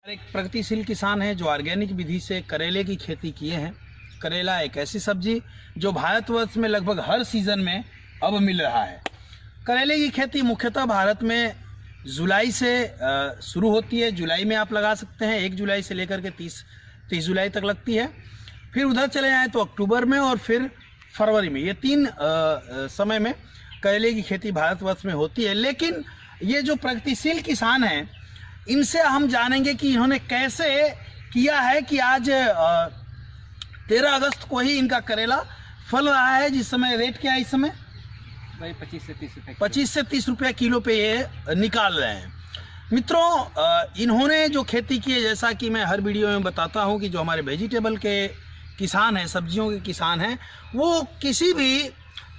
एक प्रगतिशील किसान है जो ऑर्गेनिक विधि से करेले की खेती किए हैं। करेला एक ऐसी सब्जी जो भारतवर्ष में लगभग हर सीजन में अब मिल रहा है। करेले की खेती मुख्यतः भारत में जुलाई से शुरू होती है। जुलाई में आप लगा सकते हैं, 1 जुलाई से लेकर के 30 जुलाई तक लगती है। फिर उधर चले जाएँ तो अक्टूबर में और फिर फरवरी में, ये 3 समय में करेले की खेती भारतवर्ष में होती है। लेकिन ये जो प्रगतिशील किसान हैं, इनसे हम जानेंगे कि इन्होंने कैसे किया है कि आज 13 अगस्त को ही इनका करेला फल रहा है। जिस समय रेट क्या है इस समय? भाई 25 से 30 रुपये 25 से 30 रुपये किलो पे ये निकाल रहे हैं। मित्रों, इन्होंने जो खेती की है, जैसा कि मैं हर वीडियो में बताता हूं कि जो हमारे वेजिटेबल के किसान हैं, सब्जियों के किसान हैं, वो किसी भी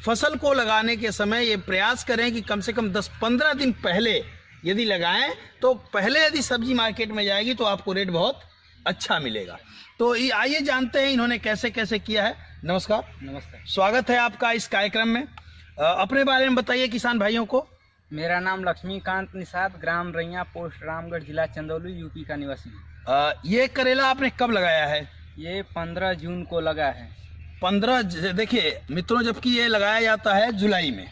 फसल को लगाने के समय ये प्रयास करें कि कम से कम 10-15 दिन पहले यदि लगाएं तो पहले यदि सब्जी मार्केट में जाएगी तो आपको रेट बहुत अच्छा मिलेगा। तो ये आइए जानते हैं इन्होंने कैसे कैसे किया है। नमस्कार। नमस्कार, स्वागत है आपका इस कार्यक्रम में। अपने बारे में बताइए किसान भाइयों को। मेरा नाम लक्ष्मीकांत निषाद, ग्राम रैया, पोस्ट रामगढ़, जिला चंदौली, यूपी का निवासी हूँ। ये करेला आपने कब लगाया है? ये 15 जून को लगा है। 15, देखिए मित्रों, जबकि ये लगाया जाता है जुलाई में,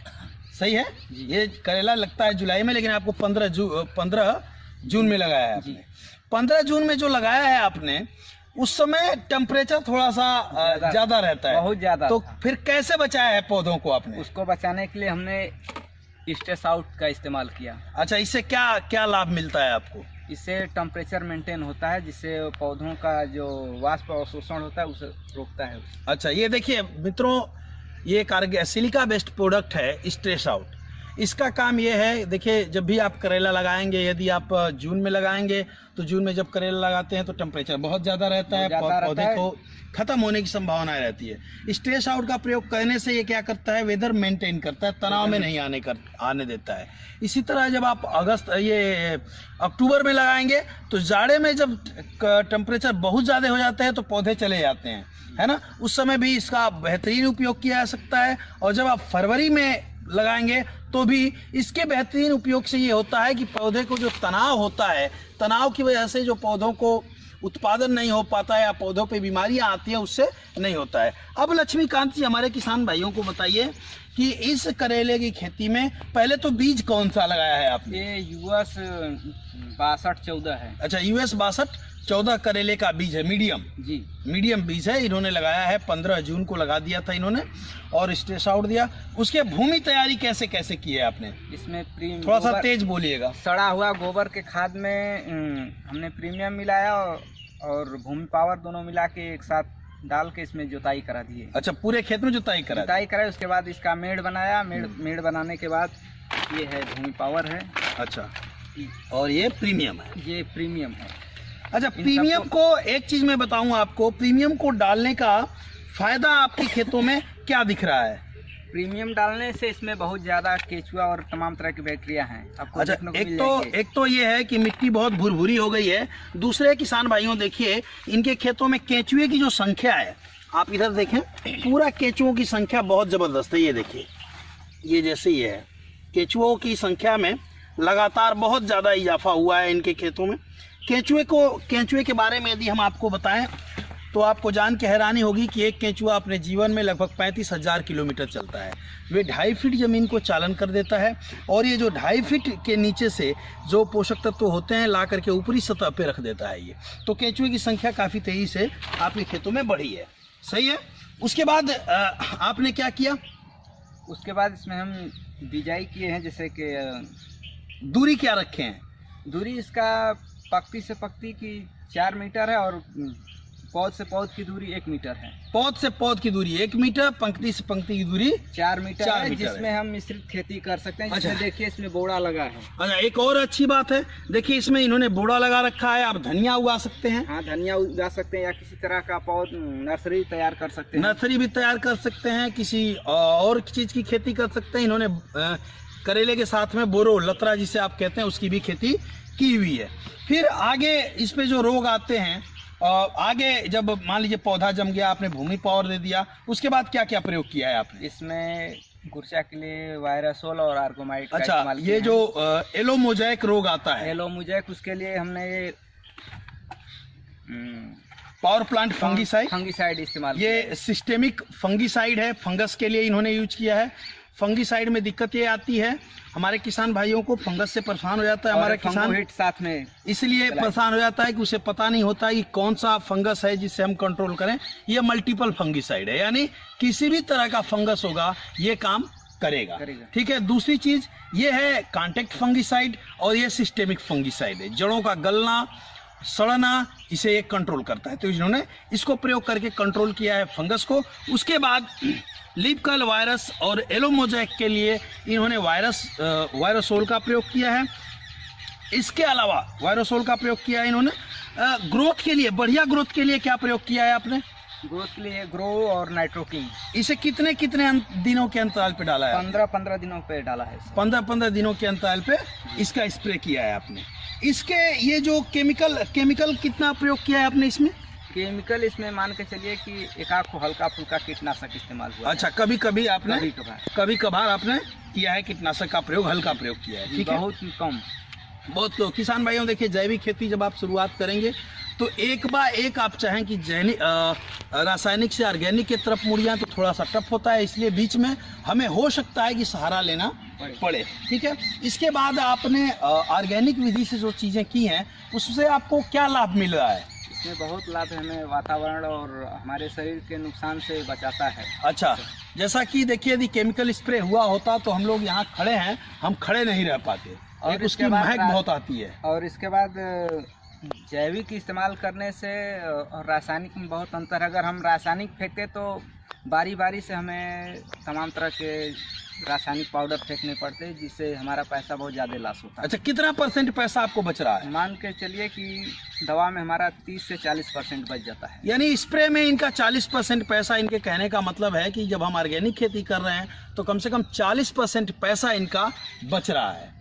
सही है? ये करेला लगता है जुलाई में, लेकिन आपको 15 जून में लगाया है आपने। 15 जून में जो लगाया है आपने, उस समय टेम्परेचर थोड़ा सा ज्यादा रहता है, बहुत ज्यादा। तो फिर कैसे बचाया है पौधों को आपने? उसको बचाने के लिए हमने स्ट्रेस आउट का इस्तेमाल किया। अच्छा, इससे क्या क्या लाभ मिलता है आपको? इससे टेम्परेचर मेंटेन होता है, जिससे पौधों का जो वाष्प अवशोषण होता है उसे रोकता है। अच्छा, ये देखिए मित्रों, ये एक सिलिका बेस्ड प्रोडक्ट है स्ट्रेस आउट। इसका काम ये है, देखिए जब भी आप करेला लगाएंगे, यदि आप जून में लगाएंगे तो जून में जब करेला लगाते हैं तो टेम्परेचर बहुत ज़्यादा रहता है, पौधे को खत्म होने की संभावना रहती है। स्ट्रेस आउट का प्रयोग करने से ये क्या करता है, वेदर मेंटेन करता है, तनाव में नहीं आने देता है। इसी तरह जब आप अक्टूबर में लगाएंगे तो जाड़े में जब टेम्परेचर बहुत ज़्यादा हो जाता है तो पौधे चले जाते हैं, है ना? उस समय भी इसका बेहतरीन उपयोग किया जा सकता है। और जब आप फरवरी में लगाएंगे तो भी इसके बेहतरीन उपयोग से ये होता है कि पौधे को जो तनाव होता है, तनाव की वजह से जो पौधों को उत्पादन नहीं हो पाता है या पौधों पे बीमारियां आती हैं, उससे नहीं होता है। अब लक्ष्मीकांत जी, हमारे किसान भाइयों को बताइए कि इस करेले की खेती में पहले तो बीज कौन सा लगाया है आपने? ये US 6214 है। अच्छा, US 6214 करेले का बीज है, मीडियम बीज है। इन्होंने लगाया है, 15 जून को लगा दिया था इन्होंने और स्ट्रेस आउट दिया। उसके भूमि तैयारी कैसे कैसे की है आपने? इसमें थोड़ा सा तेज बोलिएगा। सड़ा हुआ गोबर के खाद में हमने प्रीमियम मिलाया और भूमि पावर दोनों मिला के एक साथ डाल के इसमें जुताई करा दिए। अच्छा, पूरे खेत में जुताई कराई। उसके बाद इसका मेड़ बनाया। मेड़ बनाने के बाद ये है भूमि पावर है। अच्छा, और ये प्रीमियम है? ये प्रीमियम है। अच्छा, प्रीमियम को एक चीज मैं बताऊं आपको, प्रीमियम को डालने का फायदा आपके खेतों में क्या दिख रहा है? प्रीमियम डालने से इसमें बहुत ज्यादा केचुआ और तमाम तरह की बैक्टीरिया हैं आपको। अच्छा, एक तो ये है कि मिट्टी बहुत भुरभुरी हो गई है। दूसरे किसान भाइयों, देखिए इनके खेतों में केचुए की जो संख्या है, आप इधर देखें, पूरा केचुओं की संख्या बहुत जबरदस्त है। ये देखिए, ये जैसे ये है, केचुओं की संख्या में लगातार बहुत ज्यादा इजाफा हुआ है इनके खेतों में। केंचुए के बारे में यदि हम आपको बताएं तो आपको जान के हैरानी होगी कि एक केंचुआ अपने जीवन में लगभग 35,000 किलोमीटर चलता है। वे 2.5 फीट जमीन को चालन कर देता है और ये जो 2.5 फीट के नीचे से जो पोषक तत्व होते हैं ला करके ऊपरी सतह पे रख देता है ये। तो केंचुए की संख्या काफ़ी तेज़ी से आपके खेतों में बढ़ी है, सही है? उसके बाद आपने क्या किया? उसके बाद इसमें हम बिजाई किए हैं, जैसे कि दूरी क्या रखे हैं? दूरी इसका पक्ति से पक्ति की 4 मीटर है और पौध से पौध की दूरी 1 मीटर है। पौध से पौध की दूरी 1 मीटर, पंक्ति से पंक्ति की दूरी 4 मीटर है, जिसमें हम मिश्रित खेती कर सकते हैं। जिसमें देखिए इसमें बोड़ा लगा है। अच्छा, एक और अच्छी बात है, देखिए इसमें इन्होंने बोड़ा लगा रखा है। आप धनिया उगा सकते हैं। हाँ, धनिया उगा सकते हैं या किसी तरह का पौध नर्सरी तैयार कर सकते हैं। नर्सरी भी तैयार कर सकते हैं, किसी और चीज की खेती कर सकते हैं। इन्होंने करेले के साथ में बोरो लतरा जिसे आप कहते हैं, उसकी भी खेती की हुई है। फिर आगे इस पे जो रोग आते हैं, आगे जब मान लीजिए पौधा जम गया, आपने भूमि पावर दे दिया, उसके बाद क्या क्या प्रयोग किया है आपने? इसमें गुर्चा के लिए वायरसोल और आर्गोमाइट। अच्छा, ये जो एलो मोजैक रोग आता है, एलो मोजैक, उसके लिए हमने ये पावर प्लांट फंगीसाइड, फंगीसाइड इस्तेमाल ये सिस्टेमिक फंगीसाइड है, फंगस के लिए इन्होंने यूज किया है। फंगीसाइड में दिक्कत ये आती है, हमारे किसान भाइयों को फंगस से परेशान हो जाता है, हमारा किसान हिट साथ में इसलिए परेशान हो जाता है कि उसे पता नहीं होता कि कौन सा फंगस है जिससे हम कंट्रोल करें। ये मल्टीपल फंगीसाइड है, यानी किसी भी तरह का फंगस होगा ये काम करेगा। ठीक है। दूसरी चीज ये है कांटेक्ट फंगीसाइड और ये सिस्टेमिक फंगीसाइड है, जड़ों का गलना सड़ना इसे एक कंट्रोल करता है। तो इन्होंने इसको प्रयोग करके कंट्रोल किया है फंगस को। उसके बाद लीफ कर्ल वायरस और येलो मोज़ेक के लिए इन्होंने वायरोसोल का प्रयोग किया है। इसके अलावा वायरोसोल का प्रयोग किया है इन्होंने। ग्रोथ के लिए, बढ़िया ग्रोथ के लिए क्या प्रयोग किया है आपने? ग्रोथ के लिए ग्रो और नाइट्रोकिंग। इसे कितने दिनों के अंतराल पे डाला है? 15-15 दिनों पे डाला है। 15-15 दिनों के अंतराल पे इसका स्प्रे किया है आपने। इसके ये जो केमिकल कितना प्रयोग किया है आपने इसमें? केमिकल इसमें मान के चलिए कि एक आध को हल्का फुल्का कीटनाशक इस्तेमाल हुआ। अच्छा, कभी कभी आपने कभी कभार आपने किया है कीटनाशक का प्रयोग, हल्का प्रयोग किया है। ठीक है, बहुत कम। बहुत किसान भाइयों देखिए, जैविक खेती जब आप शुरुआत करेंगे तो एक बार एक आप चाहें कि रासायनिक से ऑर्गेनिक की तरफ मुड़ जाए तो थोड़ा सा टफ होता है, इसलिए बीच में हमें हो सकता है कि सहारा लेना पड़े। ठीक है। इसके बाद आपने ऑर्गेनिक विधि से जो चीज़ें की हैं उससे आपको क्या लाभ मिल रहा है? इसमें बहुत लाभ हमें वातावरण और हमारे शरीर के नुकसान से बचाता है। अच्छा, जैसा कि देखिए यदि केमिकल स्प्रे हुआ होता तो हम लोग यहाँ खड़े हैं, हम खड़े नहीं रह पाते और उसकी महक बहुत आती है। और इसके बाद जैविक इस्तेमाल करने से और रासायनिक में बहुत अंतर है। अगर हम रासायनिक फेंकते तो बारी बारी से हमें तमाम तरह के रासायनिक पाउडर फेंकने पड़ते हैं, जिससे हमारा पैसा बहुत ज़्यादा लॉस होता है। अच्छा, कितना % पैसा आपको बच रहा है? मान के चलिए कि दवा में हमारा 30 से 40% बच जाता है। यानी स्प्रे में इनका 40% पैसा, इनके कहने का मतलब है कि जब हम ऑर्गेनिक खेती कर रहे हैं तो कम से कम 40% पैसा इनका बच रहा है।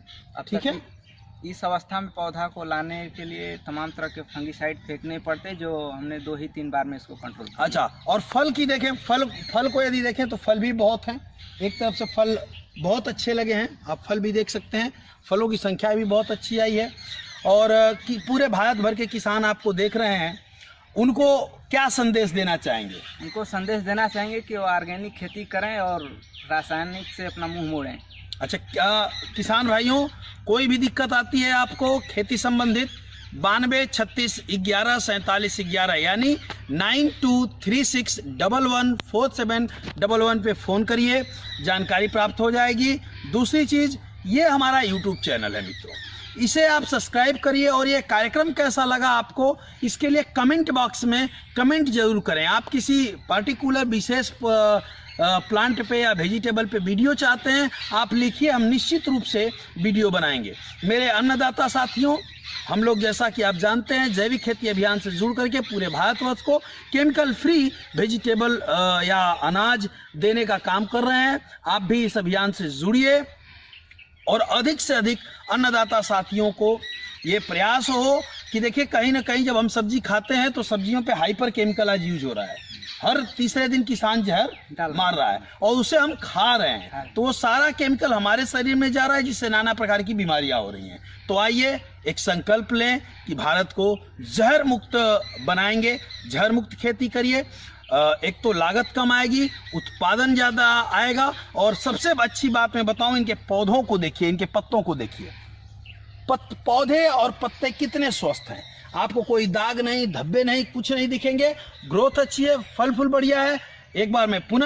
ठीक है। इस अवस्था में पौधा को लाने के लिए तमाम तरह के फंगीसाइड फेंकने पड़ते, जो हमने 2-3 बार में इसको कंट्रोल किया। अच्छा, और फल की देखें, फल को यदि देखें तो फल भी बहुत हैं। एक तरफ से फल बहुत अच्छे लगे हैं, आप फल भी देख सकते हैं, फलों की संख्या भी बहुत अच्छी आई है। और पूरे भारत भर के किसान आपको देख रहे हैं, उनको क्या संदेश देना चाहेंगे? उनको संदेश देना चाहेंगे कि वो ऑर्गेनिक खेती करें और रासायनिक से अपना मुंह मोड़ें। अच्छा, क्या किसान भाइयों कोई भी दिक्कत आती है आपको खेती संबंधित, 92 36 11 47 11 यानी 9236114711 पे फ़ोन करिए, जानकारी प्राप्त हो जाएगी। दूसरी चीज़, ये हमारा YouTube चैनल है मित्रों, इसे आप सब्सक्राइब करिए। और ये कार्यक्रम कैसा लगा आपको, इसके लिए कमेंट बॉक्स में कमेंट जरूर करें। आप किसी पर्टिकुलर विशेष प्लांट पे या वेजिटेबल पे वीडियो चाहते हैं, आप लिखिए, हम निश्चित रूप से वीडियो बनाएंगे। मेरे अन्नदाता साथियों, हम लोग जैसा कि आप जानते हैं जैविक खेती अभियान से जुड़ करके पूरे भारतवर्ष को केमिकल फ्री वेजिटेबल या अनाज देने का काम कर रहे हैं। आप भी इस अभियान से जुड़िए और अधिक से अधिक अन्नदाता साथियों को ये प्रयास हो कि देखिए, कहीं ना कहीं जब हम सब्जी खाते हैं तो सब्जियों पे हाइपर केमिकल आज यूज हो रहा है। हर तीसरे दिन किसान जहर मार रहा है और उसे हम खा रहे हैं, तो वो सारा केमिकल हमारे शरीर में जा रहा है, जिससे नाना प्रकार की बीमारियां हो रही हैं। तो आइए एक संकल्प लें कि भारत को जहर मुक्त बनाएंगे, जहर मुक्त खेती करिए। एक तो लागत कम आएगी, उत्पादन ज़्यादा आएगा, और सबसे अच्छी बात मैं बताऊं, इनके पौधों को देखिए, इनके पत्तों को देखिए, पौधे और पत्ते कितने स्वस्थ हैं। आपको कोई दाग नहीं, धब्बे नहीं, कुछ नहीं दिखेंगे। ग्रोथ अच्छी है, फल फूल बढ़िया है। एक बार मैं पुनः